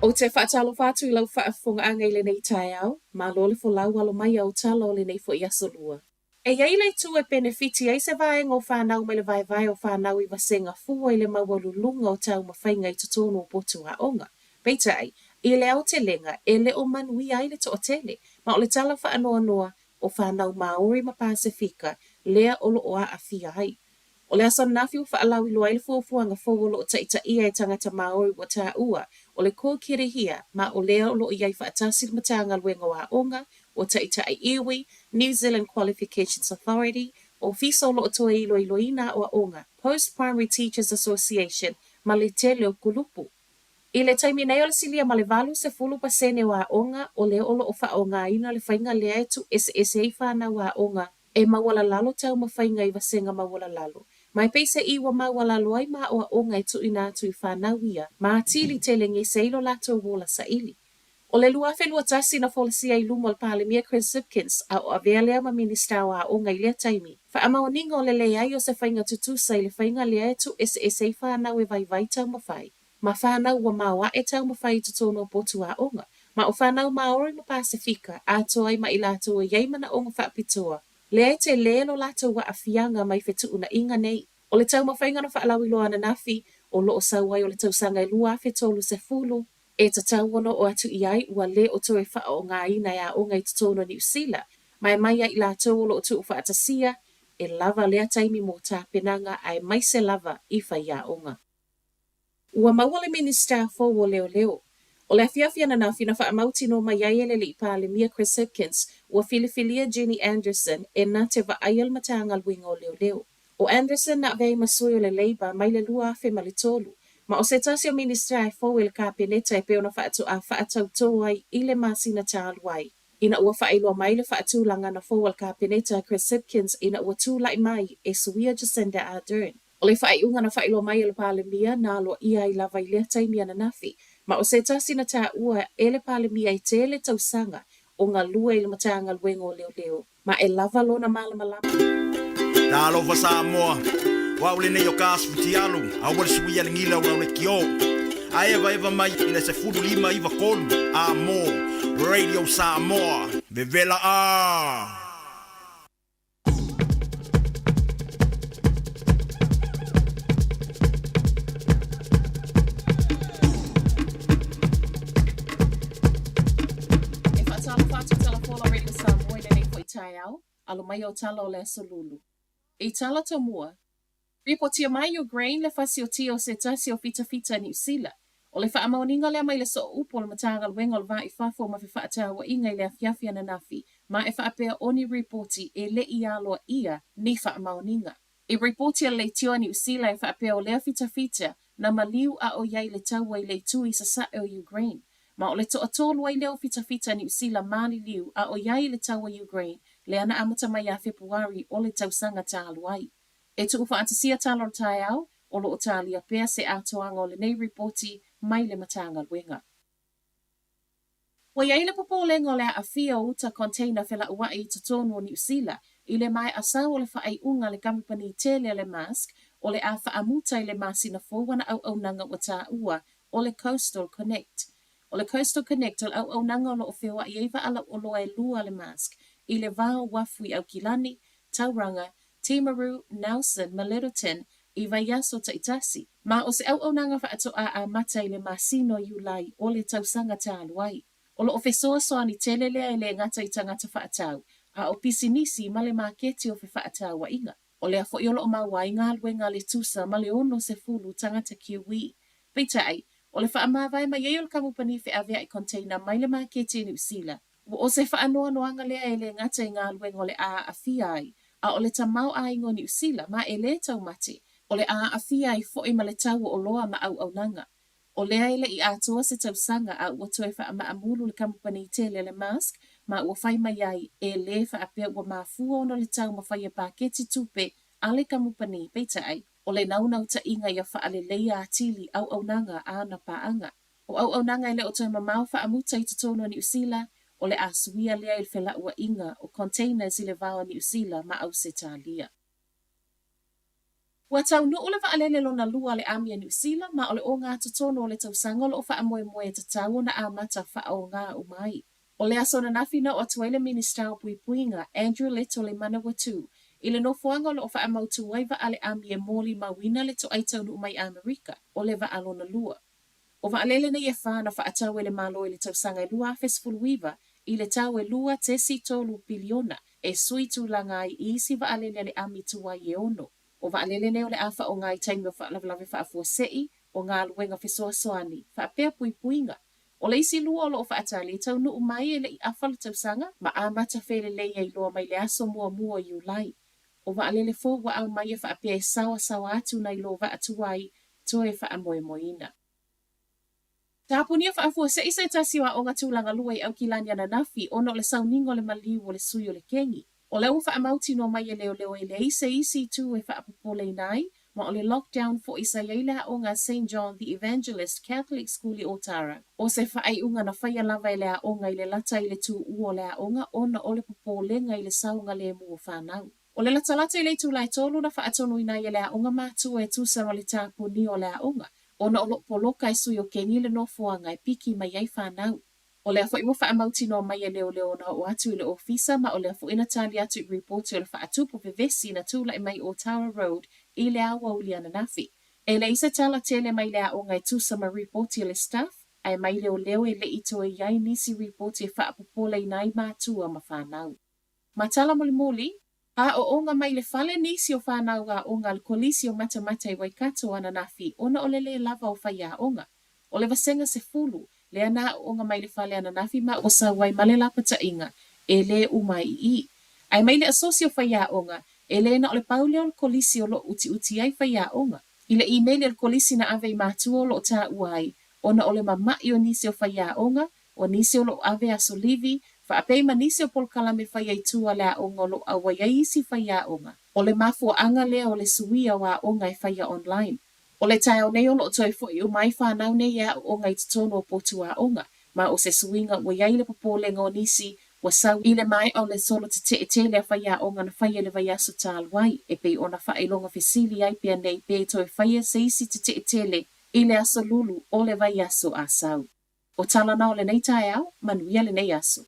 O te whaatalo whātu I lau whaafunga anga I le nei tai au, ma lole fo lau alo mai au talo o le nei fo I aso lua. E iai lei tu e benefiti ai se vaenga o whanau mai le vai o whanau I wasenga fua I le mawalulunga o tau mawhainga I tutono o potu a onga. Peitai, I le au te lenga, e le o manui ai le to o tele, ma o le tala whaanoa noa o whanau Maori ma Pasifika, lea olo o a fia ai. O le asa nafi o whaalau I loa I le fuafuanga fōwolo o taita ia e tangata Maori wa tā ua, o le kōkirihia ma o lea o lo iai whaatasi le matanga luenga wa onga, o taita ai iwi, New Zealand Qualifications Authority, o fiso lo o toa ilo ina o onga, Post-Primary Teachers Association, ma le tele o kulupu. I le taimi nei o le silia ma le valu se fulu pasene wa onga, o le olo o whaonga ina le whainga lea etu ese I whana wa onga, e mawala lalo tau ma whainga I wasenga mawala lalo. Mai peise iwa mawala loai ma o onga e tu ina atu I whanawia, ma atili telengi se ilo lato wola sa ili. O le lua whenua tasi na folisia I lumo le palemia Chris Zipkins a o avelea ma minista wa onga I lea taimi. Fa amaoninga o le leai o se whainga tutusa I le whainga lea etu ese I whanau e vai tau mawhai. Ma whanau wa mawa e tau mawhai tutono potu a onga. Ma o whanau Maori ma Pasifika a toai ma I lato o yeimana onga whapitoa. Lea te lelo lato wa afianga mai fetu una inga nei. O le tau mawhainga na whaalawi loa na nafi, o lo o sauai o le tau sanga I lua fetolu se fulu, e ta tau wono o atu iai ua le o toe wha o ngā ina ia o ngai tutono New Zealand. Mai I lato o lo o tu whaatasia, e lava lea taimi mo tā penanga ai mai se lava I wha ia onga. Ua maua le minister fo o leo. O le afiafia na nafi na whaamauti no mai ai ele li pa le mia Chris Hipkins, ua filifilia Jenny Anderson e na te wa aial matanga luinga o leo. O Anderson na vei masui o le Labour mai le lua afe ma le tolu, ma o se tasi o minister ai fo le kapeneta e peo na whaatu a whaatau tō ai I le masina tālu ai. Ina ua whailua mai le whaatu langa na fo le kapeneta Chris Hipkins ina ua tūlai mai e suia Jacinda Ardern. O le whaiunga na whailua mai le palemia na lo ia I lava I lea taimi ana nafi, ma o se tasi na tā ua e le palemia I te le tausanga o ngā lua I le matanga luenga o leo, ma e lava lo na malama. Talo fa Samoa, wa ule nei o kasfuti alu, a wale suia le ngila ula ule kio. A eva mai ina se furu lima iwa kolu, a mo, Radio Samoa, vevela a. E whaatalo whātu telefono Radio Samoa I nei fo I tai au, alo mai o talo le solulu. E tala tomua. Ripotia mai o grain le fasi o tio se tasi o fita New Zealand. O le whaamauninga lea mai le so upo le matanga luenga o le vai I whafo ma whiwhaatea wa inga I le afiafia na nafi, ma e whaapea oni reporti e le I aloa ia ni whaamauninga. E reportia le tio New Zealand e whaapea o lea fita na maliu a o iai le taua I le tui sa sa o Ukraine. Ma o le to atolu ai leo fita New Zealand mani liu a o iai le taua Ukraine le ana amata mai a Februari o le tausanga tālu ai. E tu ufa antasia talo o tai au, o lo o talia pea se atoanga o le nei reporti mai le matanga luenga. Wa iai le popo lengo le a fia o uta container fela ua I tatonu o New Zealand, I le mai asau o le whaai unga le kampani tele le mask, o le a whaamuta I le masina fōwana au nanga o tā ua, o le Coastal Connect. O le Coastal Connect o le au nanga o lo o whiwa I eiva ala o loa e lua le mask, I le vao wafui au Kilani, Tauranga, Timaru, Nelson, Maliroton, I Vaiaso Taitasi. Ma o se au nanga whaato a mata I le masino Iulai o le tausanga tālu ai. O lo o fesoa soa ni telelea I le ngata I tangata whaatau, a o pisinisi ma le maketi o fe whaatau wa inga. O le afo I o lo o maua I ngā luenga le tusa ma le ono se fulu tangata kiwi. Peitai, o le whaamawai ma iei o le kamupani fe avea I container mai le maketi New Zealand. O se whaanoa noanga lea e le ngata I ngā luenga o le a awhia ai, a o le tamau a ingo New Zealand ma e le tau mate, o le a awhia ai fo I ma le tau o loa ma au nanga. O lea ele I atoa se tau sanga a ua toe wha ma amulu le kampani tele le mask, ma ua whai mai ai e le wha apea ua mafua ono le tau ma whai a paketi tupe a le kampani peita ai, o le naunau ta inga ia wha ale leia atili au nanga a na paanga. O au nanga ele o toe ma mau wha amuta I tutono New Zealand, o le asuia lea I whela ua inga o containers I le vao New Zealand ma au se tālia. Ua tau no ole waalele lona lua le amia New Zealand ma ole o ngā totono o le tausaga o loo whaamoemoe e tatau o na amata whaao ngā umai. O le aso na nafi na o atuai le minista o puipuinga Andrew Leto le Manawatu i le nofoanga o loo whaamautu wai wa ale amia moli mawina le to aitau nu umai Amerika o le waalona lua. O waalele na ia whana whaatau e le malo i le tausaga e lua fesfuluiva i le tau e lua tesi tolu biliona e sui tūlanga i isi waalele le ami tuai e ono. O waalele ne o le awha o ngai taimi o whaalawalawe whaafuasei o ngā luenga fesoasoani, whaapea puipuinga. O le isi lua o loo whaatali tau nu umai e le i awha le tausanga ma amata whele leia i loa mai le aso mua mua i ulai. O waalele fo wa au mai e whaapea e sawa sawa atu na i lo wa atuai toe whaamoe moina. Tāpunia whaafuasei se tasiwa o ngā tūlanga lua i au kilani ana nafi ono le sauningo le maliu o le sui o le kengi. O le ua whaamauti no mai e leo leo e le isi tu e whaapopole nai, ma o le lockdown fo isa iaila o ngā St. John the Evangelist Catholic School i Otara. O se whaai unga na whaia lava i le a onga i le lata i le tū ua o le a onga ona o le popolenga i le saunga le mua whanau. O le lata i le tūlai tolu na whaatonu ina i le a onga mātua e tūsara le tāpuni o le a onga. Ona o lo poloka e sui o kengi le nofoanga e piki mai ai whanau. O lea fo i mo whaamauti no mai e leo leo na o atu i le ofisa ma o lea fo ina tali atu i reporti o le whaatupu vevesi na tūla i mai o Tara Road i le awa uli ana nafi. E le isa tala tele mai lea o ngai tūsa ma reporti o le staff, ai mai leo leo e le ito e iai nisi reporti e whaapopole i nai mātua ma whanau. Ma tala moli moli, a o onga mai le fale nisi o whanau a onga le kolisi o matamata i Waikato ana nafi, ona o le lava o whaia onga. O le vasenga se fulu, le ana o nga mai le fale ana nafi ma o sa wai male lapata inga, e le umai i. Ai mai le asosio whaia onga, e le na o le pauleo le kolisi o lo uti ai whaia onga. I le email le kolisi na ave i mātua o lo ta uai, ona o le mamai o nisi o whaia onga, o nisi o lo ave aso livi, whaapei ma nisi o polkala me whaia i tua lea onga o lo awai isi whaia onga. O le mafua anga lea o le suia wa onga e whaia online. O le tae o nei o lo toi fo i umai whanau nei ea o ngai tutono o potu a onga, ma o se suinga wa iai le popolenga o nisi wa sau i le mai o le solo te te le whaia onga na whaia le vai aso tāluai, e pei ona whaelonga fesili ai pia nei pei toi whaia se isi te te le i le aso lulu o le vai aso a sau. O tala na o le nei tae au, manuia le nei aso.